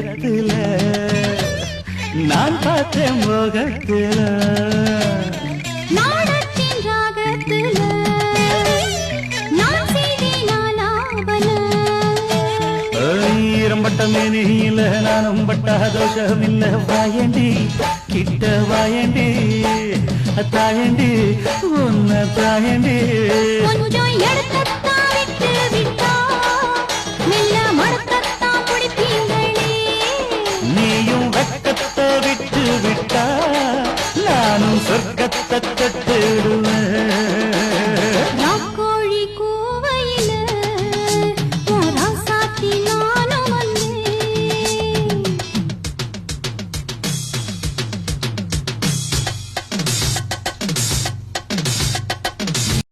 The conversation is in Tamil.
இடத்துல நான் பார்த்தேன் முகத்துல நாடத்தின் ராகத்துல நான் செய்தேன் ஆலாபன ஈரம்பட்ட மேனியில நானும் பட்ட தோஷமில்ல வாயண்டி கிட்ட வாயண்டி தாயண்டி உன்ன தாயண்டி